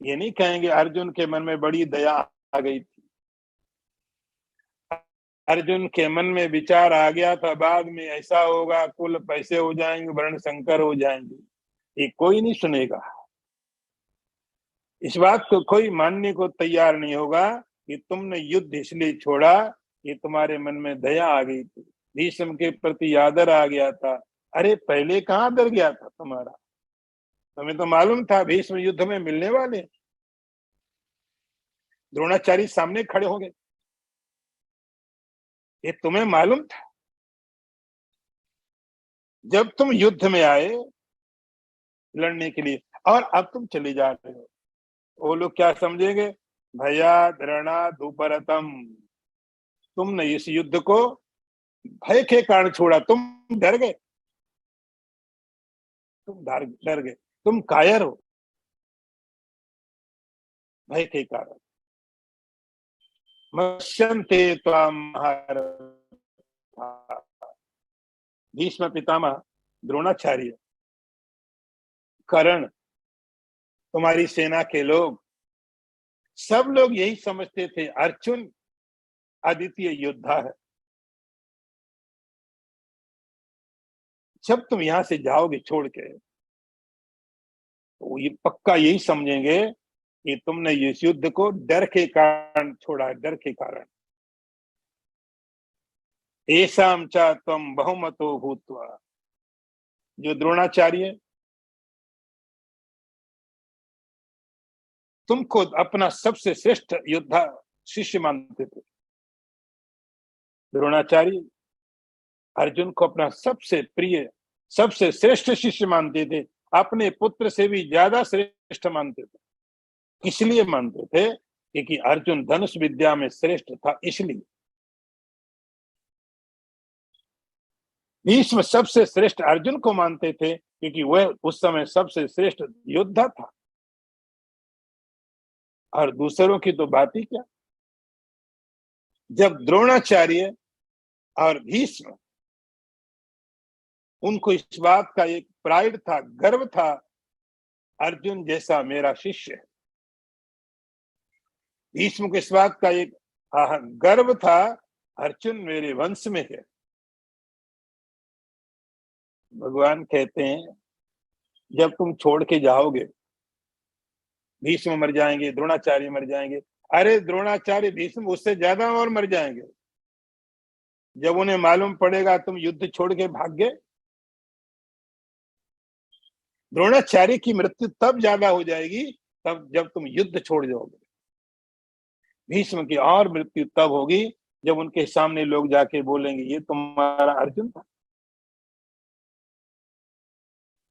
ये नहीं कहेंगे अर्जुन के मन में बड़ी दया आ गई थी, अर्जुन के मन में विचार आ गया था बाद में ऐसा होगा, कुल पैसे हो जाएंगे, वर्ण संकर हो जाएंगे। ये कोई नहीं सुनेगा, इस बात को कोई मानने को तैयार नहीं होगा कि तुमने युद्ध इसलिए छोड़ा कि तुम्हारे मन में दया आ गई थी, भीष्म के प्रति आदर आ गया था। अरे पहले कहाँ आदर गया था तुम्हारा? तुम्हें तो मालूम था भीष्म युद्ध में मिलने वाले, द्रोणाचार्य सामने खड़े होंगे, ये तुम्हें मालूम था। जब तुम युद्ध में आए लड़ने के लिए और अब तुम चले जा रहे हो, वो लोग क्या समझेंगे? भया रणा दुपरतम, तुमने इस युद्ध को भय के कारण छोड़ा, तुम डर गए, तुम डर गए, तुम कायर हो भय के कारण। मत्स्यन्ते त्वाम महारथा, भीष्म पितामह, द्रोणाचार्य, कर्ण, तुम्हारी सेना के लोग, सब लोग यही समझते थे अर्जुन अद्वितीय योद्धा है। जब तुम यहां से जाओगे छोड़ के, तो ये पक्का यही समझेंगे कि तुमने इस युद्ध को डर के कारण छोड़ा, डर के कारण। एषां च त्वं बहुमतो भूत्वा, जो द्रोणाचार्य तुमको अपना सबसे श्रेष्ठ योद्धा शिष्य मानते थे, द्रोणाचार्य अर्जुन को अपना सबसे प्रिय सबसे श्रेष्ठ शिष्य मानते थे, अपने पुत्र से भी ज्यादा श्रेष्ठ मानते थे। किस लिए मानते थे? क्योंकि अर्जुन धनुष विद्या में श्रेष्ठ था, इसलिए। भीष्म सबसे श्रेष्ठ अर्जुन को मानते थे क्योंकि वह उस समय सबसे श्रेष्ठ योद्धा था, और दूसरों की तो बात ही क्या। जब द्रोणाचार्य और भीष्म, उनको इस बात का एक प्राइड था, गर्व था, अर्जुन जैसा मेरा शिष्य है। भीष्म को इस बात का एक गर्व था, अर्जुन मेरे वंश में है। भगवान कहते हैं जब तुम छोड़ के जाओगे, भीष्म मर जाएंगे, द्रोणाचार्य मर जाएंगे, अरे द्रोणाचार्य भीष्म उससे ज्यादा और मर जाएंगे। जब उन्हें मालूम पड़ेगा तुम युद्ध छोड़ के भाग गए, द्रोणाचार्य की मृत्यु तब ज्यादा हो जाएगी तब जब तुम युद्ध छोड़ जाओगे। भीष्म की और मृत्यु तब होगी जब उनके सामने लोग जाके बोलेंगे ये तुम्हारा अर्जुन था।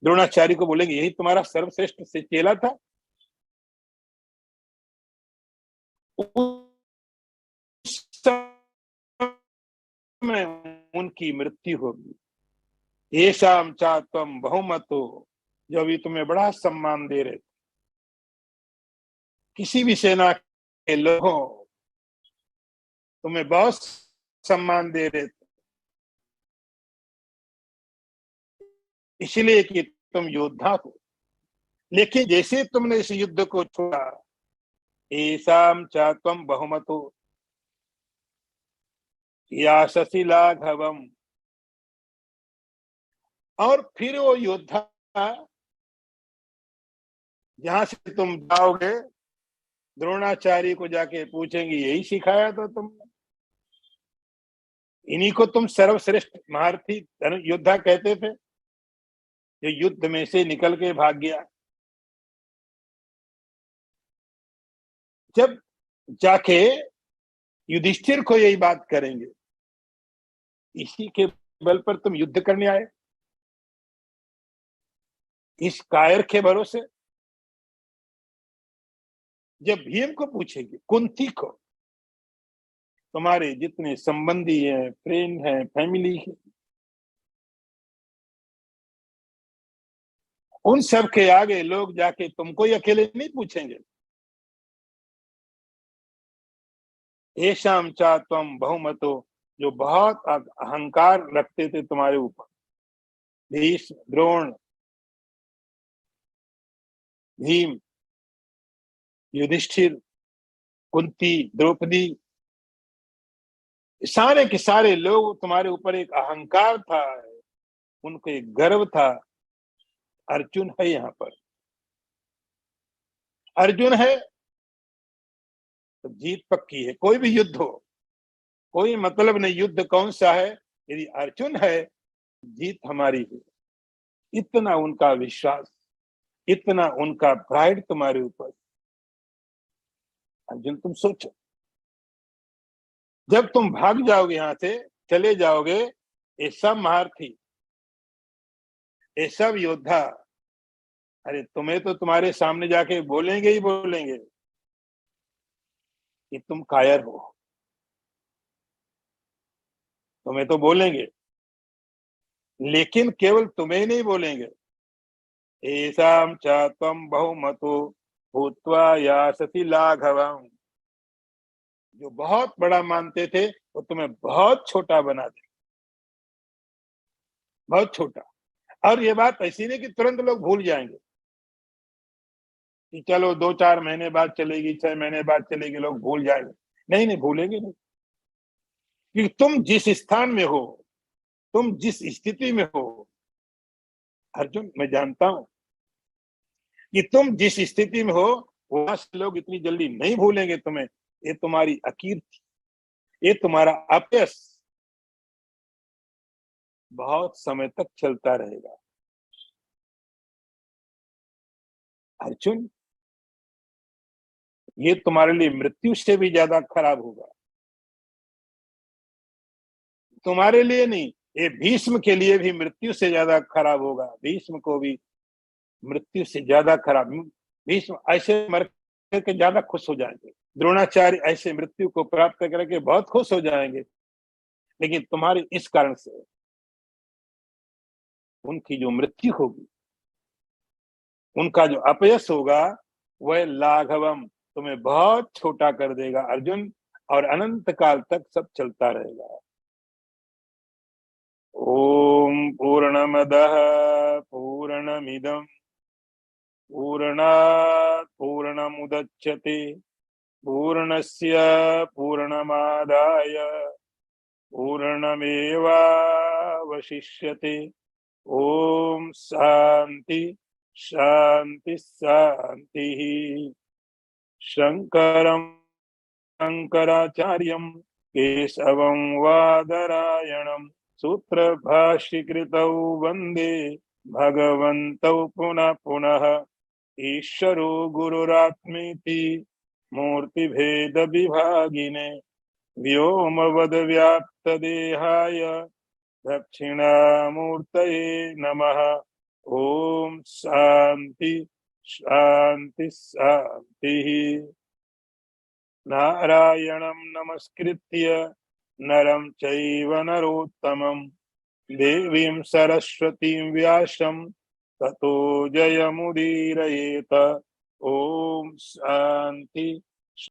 द्रोणाचार्य को बोलेंगे यही तुम्हारा सर्वश्रेष्ठ से चेला था। उस समय उनकी मृत्यु होगी। येषाम चा त्वम बहुमतो, जो अभी तुम्हें बड़ा सम्मान दे रहे, किसी भी सेना के लोगों तुम्हें बहुत सम्मान दे रहे थे, इसलिए कि तुम योद्धा हो, लेकिन जैसे तुमने इस युद्ध को छोड़ा, येषाम चा त्वम बहुमतो याससि लाघवम, और फिर वो योद्धा जहां से तुम जाओगे द्रोणाचार्य को जाके पूछेंगे यही सिखाया था तुमने, इन्हीं को तुम सर्वश्रेष्ठ महारथी योद्धा कहते थे जो युद्ध में से निकल के भाग गया। जब जाके युधिष्ठिर को यही बात करेंगे, इसी के बल पर तुम युद्ध करने आए, इस कायर के भरोसे। जब भीम को पूछेगी, कुंती को, तुम्हारे जितने संबंधी हैं, फ्रेंड हैं, फैमिली है, उन सब के आगे लोग जाके तुमको ही अकेले नहीं पूछेंगे। येषाम चा त्वम बहुमतो, जो बहुत अहंकार रखते थे तुम्हारे ऊपर, भीष्म, द्रोण, भीम, युधिष्ठिर, कुंती, द्रौपदी, सारे के सारे लोग तुम्हारे ऊपर एक अहंकार था, उनको एक गर्व था। अर्जुन है यहाँ पर, अर्जुन है तो जीत पक्की है। कोई भी युद्ध हो, कोई मतलब नहीं युद्ध कौन सा है, यदि अर्जुन है जीत हमारी है। इतना उनका विश्वास, इतना उनका प्राइड तुम्हारे ऊपर। अर्जुन तुम सोचो, जब तुम भाग जाओगे यहां से, चले जाओगे, ये सब महारथी, ये सब योद्धा, अरे तुम्हें तो तुम्हारे सामने जाके बोलेंगे ही बोलेंगे कि तुम कायर हो, तुम्हें तो बोलेंगे, लेकिन केवल तुम्हें नहीं बोलेंगे, येषाम च त्वं बहुमतो भूत्वा याससि लाघवम्, जो बहुत बड़ा मानते थे वो तुम्हें बहुत छोटा बना दे, बहुत छोटा। और ये बात ऐसी नहीं कि तुरंत लोग भूल जाएंगे कि चलो 2-4 महीने बाद चलेगी, 6 महीने बाद चलेगी, लोग भूल जाएंगे। नहीं नहीं, भूलेंगे नहीं, क्योंकि तुम जिस स्थान में हो, तुम जिस स्थिति में हो, अर्जुन मैं जानता हूं कि तुम जिस स्थिति में हो वहां से लोग इतनी जल्दी नहीं भूलेंगे तुम्हें। ये तुम्हारी अकीर्ति, ये तुम्हारा अपयश बहुत समय तक चलता रहेगा। अर्जुन, ये तुम्हारे लिए मृत्यु से भी ज्यादा खराब होगा। तुम्हारे लिए नहीं, ये भीष्म के लिए भी मृत्यु से ज्यादा खराब होगा। भीष्म को भी मृत्यु से ज्यादा खराब, भीष्म ऐसे मर के ज्यादा खुश हो जाएंगे, द्रोणाचार्य ऐसे मृत्यु को प्राप्त करके बहुत खुश हो जाएंगे, लेकिन तुम्हारे इस कारण से उनकी जो मृत्यु होगी, उनका जो अपयश होगा, वह लाघवम, तुम्हें बहुत छोटा कर देगा अर्जुन, और अनंत काल तक सब चलता रहेगा। ओम पूर्णमदः पूर्णमिदं पूर्णात् पूर्णमुदच्यते पूर्णस्य पूर्णमादाय पूर्णमेवावशिष्यते। ओम शांति शांति शांति। शंकरं शंकराचार्यं केशवं वादरायणं सूत्रभाष्यकृतौ वन्दे भगवन्तौ पुनः पुनः ईश्वरो गुरुरात्मेति मूर्तिभेद विभागिने व्योमवद्व्याप्तदेहाय दक्षिणामूर्तये नमः। ओम शांति शांति शांति। नारायणं नमस्कृत्य नरं चैव नरोत्तमं देवीं सरस्वतीं व्यासं ततो जयमुदीरयेत। ओम शांति